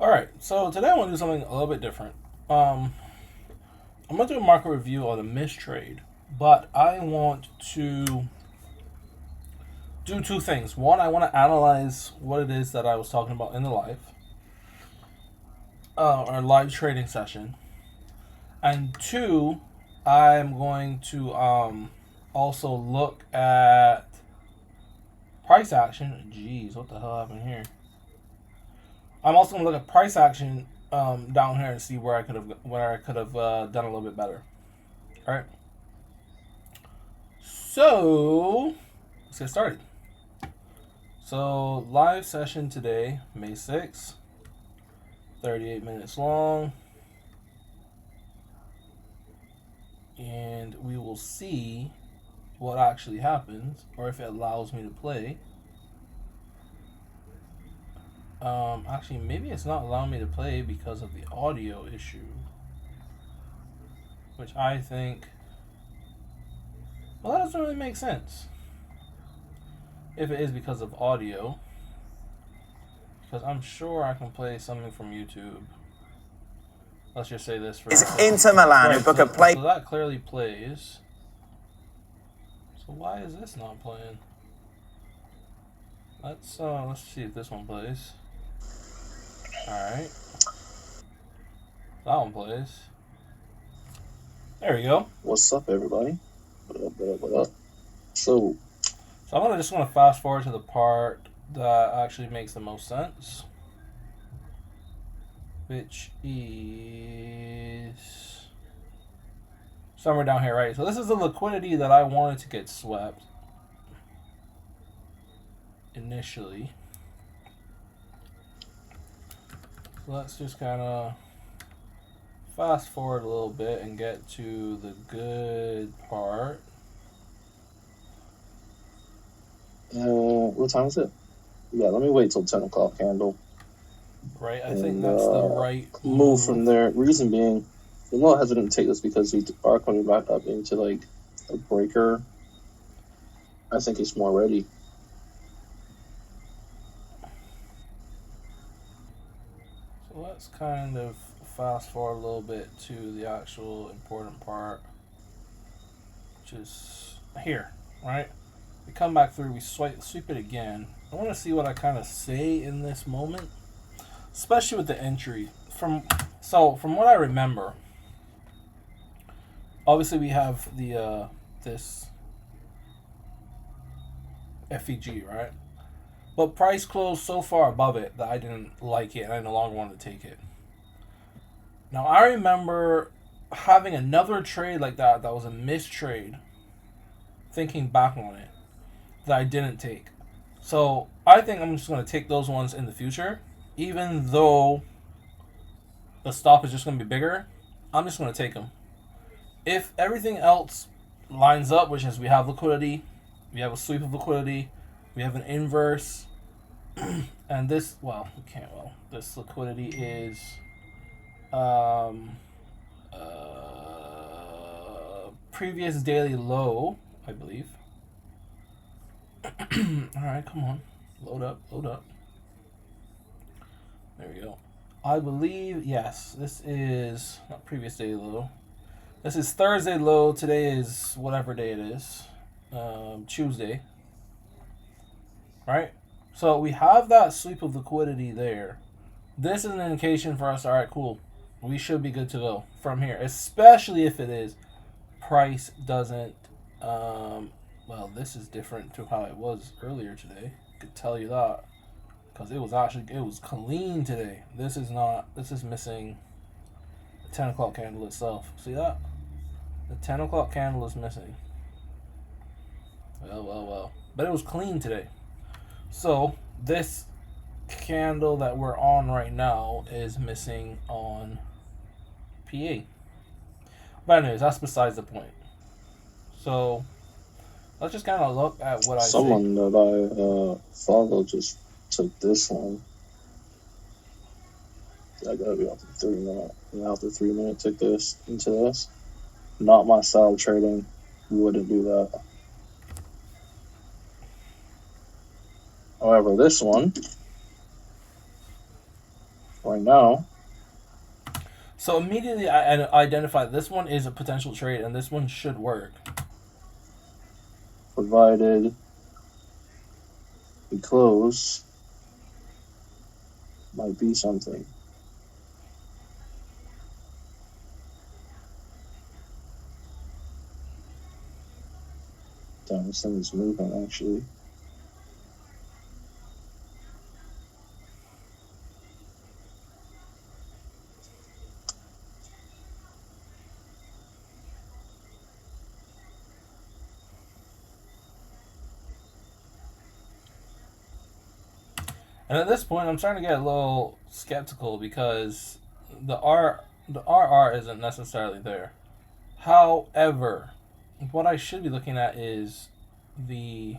All right, so today I want to do something a little bit different. Um, I'm going to do a market review on a mistrade, but I want to do two things. One, I want to analyze what it is that I was talking about in the or live trading session, and two, I'm going to also look at price action. Jeez, what the hell happened here? I'm also going to look at price action down here and see where I could have done a little bit better. All right. So let's get started. So live session today, May 6th, 38 minutes long, and we will see what actually happens or if it allows me to play. Actually, maybe it's not allowing me to play because of the audio issue, which I think, well, that doesn't really make sense if it is because of audio, because I'm sure I can play something from YouTube. Let's just say this for It's Inter Milan who book a play. So that clearly plays. So why is this not playing? Let's see if this one plays. Alright. That one plays. There we go. What's up, everybody? What up? So I'm just gonna fast forward to the part that actually makes the most sense, which is somewhere down here, right? So this is the liquidity that I wanted to get swept initially. So let's just kind of fast forward a little bit and get to the good part. what time is it? Yeah, let me wait till 10 o'clock candle. Right, I think that's the right move from there. Reason being, I'm a little hesitant to take this because we are coming back up into like a breaker. I think it's more ready. So let's kind of fast forward a little bit to the actual important part, which is here, right? We come back through, we sweep it again. I want to see what I kind of say in this moment, especially with the entry. From what I remember, obviously we have the this FEG, right? But price closed so far above it that I didn't like it and I no longer wanted to take it. Now I remember having another trade like that was a mistrade, thinking back on it, that I didn't take. So I think I'm just going to take those ones in the future, even though the stop is just going to be bigger. I'm just going to take them. If everything else lines up, which is we have liquidity, we have a sweep of liquidity, we have an inverse, and this, well, we can't, well, this liquidity is previous daily low, I believe. Alright, come on. Load up. There we go. I believe, yes, this is not previous daily low. This is Thursday low. Today is whatever day it is. Tuesday. Right? So we have that sweep of liquidity there. This is an indication for us, alright, cool. We should be good to go from here. Especially if it is price doesn't well, this is different to how it was earlier today. I could tell you that. Because it was clean today. This is missing the 10 o'clock candle itself. See that? The 10 o'clock candle is missing. Well. But it was clean today. So, this candle that we're on right now is missing on PA. But anyways, that's besides the point. So, let's just kind of look at what Someone that I follow just took this one. I gotta be after 3 minutes. After 3 minutes, took this into this. Not my style of trading. Wouldn't do that. However, this one right now. So immediately I identify this one is a potential trade, and this one should work. Provided we close, might be something. Damn, this thing is moving actually. And at this point, I'm starting to get a little skeptical because the RR isn't necessarily there. However, what I should be looking at is the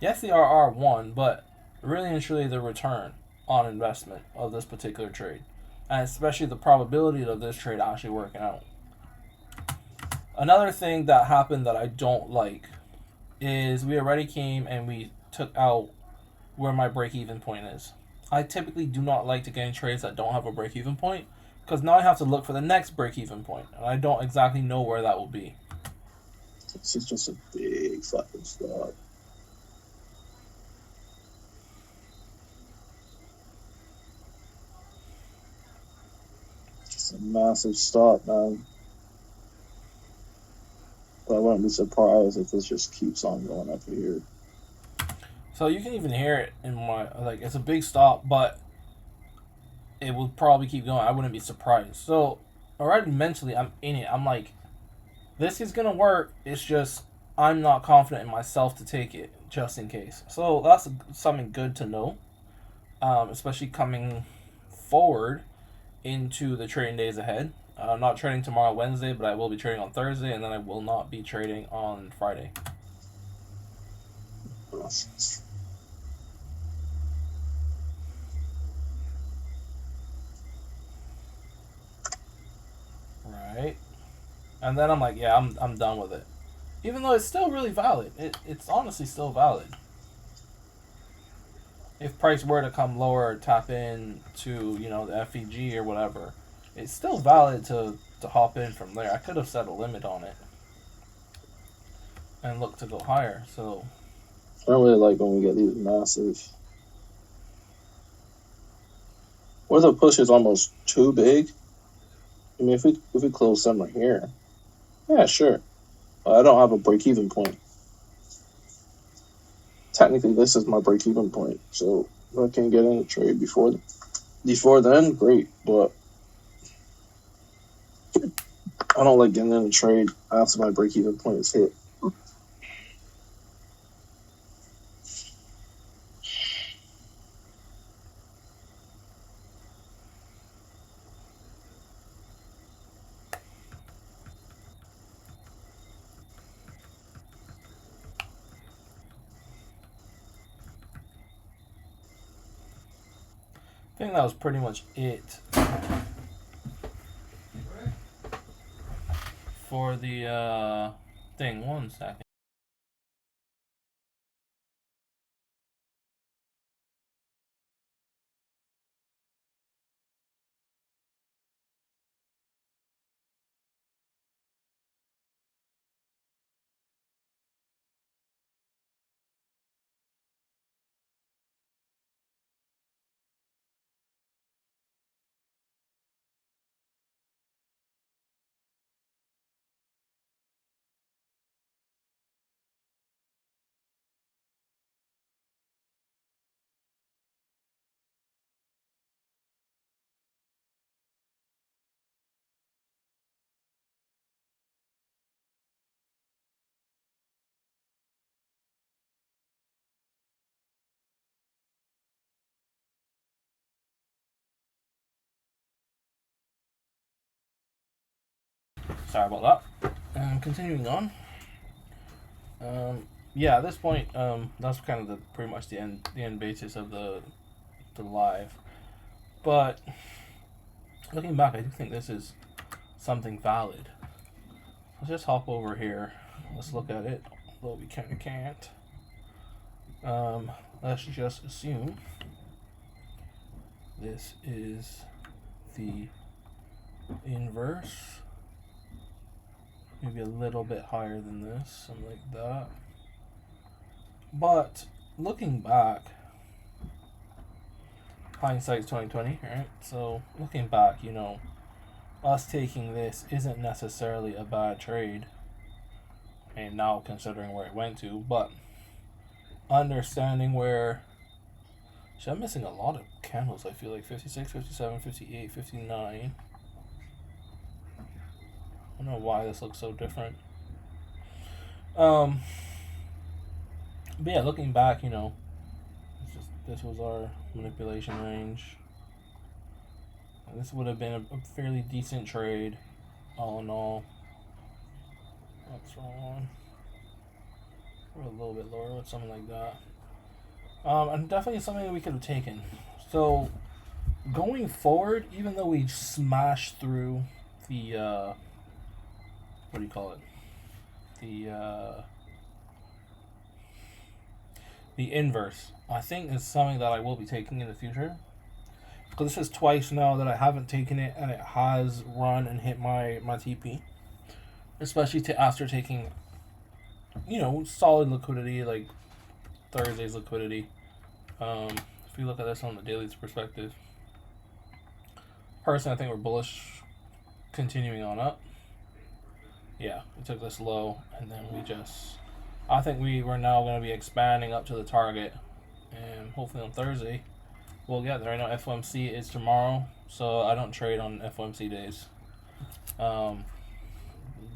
yes, the RR won, but really and truly the return on investment of this particular trade, and especially the probability of this trade actually working out. Another thing that happened that I don't like is we already came and we took out where my break-even point is. I typically do not like to get in trades that don't have a break-even point because now I have to look for the next break-even point, and I don't exactly know where that will be. This is just a big fucking stop. Just a massive stop, man. But I wouldn't be surprised if this just keeps on going up here. So you can even hear it in my it's a big stop, but it will probably keep going. I wouldn't be surprised. So already mentally, I'm in it. I'm like, this is gonna work. It's just I'm not confident in myself to take it, just in case. So that's something good to know, especially coming forward into the trading days ahead. I'm not trading tomorrow, Wednesday, but I will be trading on Thursday, and then I will not be trading on Friday. Right. And then I'm like, yeah, I'm done with it. Even though it's still really valid. It's honestly still valid. If price were to come lower, tap in to, the FEG or whatever, it's still valid to hop in from there. I could have set a limit on it and look to go higher. So I don't really like when we get these massive. Or the push is almost too big. I mean, if we close somewhere here, yeah, sure. I don't have a break-even point. Technically, this is my break-even point. So if I can get in a trade before then, great. But I don't like getting in a trade after my break-even point is hit. I think that was pretty much it for the thing. 1 second. Sorry about that. Continuing on. Yeah, at this point, that's kind of pretty much the end basis of the live. But looking back, I do think this is something valid. Let's just hop over here. Let's look at it. Although we kind of can't. Let's just assume this is the inverse. Maybe a little bit higher than this, something like that. But looking back, hindsight's 2020, right? So looking back, you know, us taking this isn't necessarily a bad trade. And now considering where it went to, but understanding where, I'm missing a lot of candles. I feel like 56, 57, 58, 59. I don't know why this looks so different. But yeah, looking back, you know, this was our manipulation range. And this would have been a fairly decent trade, all in all. That's wrong. We're a little bit lower with something like that. And definitely something that we could have taken. So going forward, even though we smashed through the what do you call it? The inverse, I think is something that I will be taking in the future. Because this is twice now that I haven't taken it and it has run and hit my TP. Especially after taking, you know, solid liquidity like Thursday's liquidity. If you look at this on the daily perspective, personally, I think we're bullish continuing on up. Yeah, we took this low, and then I think we're now going to be expanding up to the target, and hopefully on Thursday, we'll get there. I know FOMC is tomorrow, so I don't trade on FOMC days.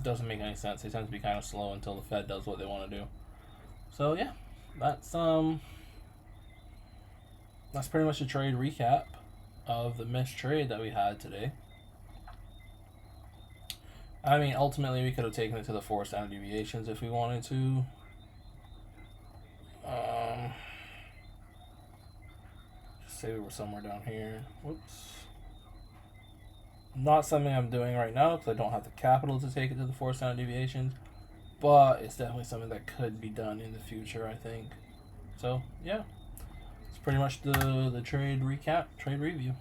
Doesn't make any sense. They tend to be kind of slow until the Fed does what they want to do. So yeah, that's pretty much a trade recap of the missed trade that we had today. I mean, ultimately we could have taken it to the 4 standard deviations if we wanted to. Just say we were somewhere down here. Whoops. Not something I'm doing right now because I don't have the capital to take it to the 4 standard deviations, but it's definitely something that could be done in the future, I think. So yeah, it's pretty much the trade recap, trade review.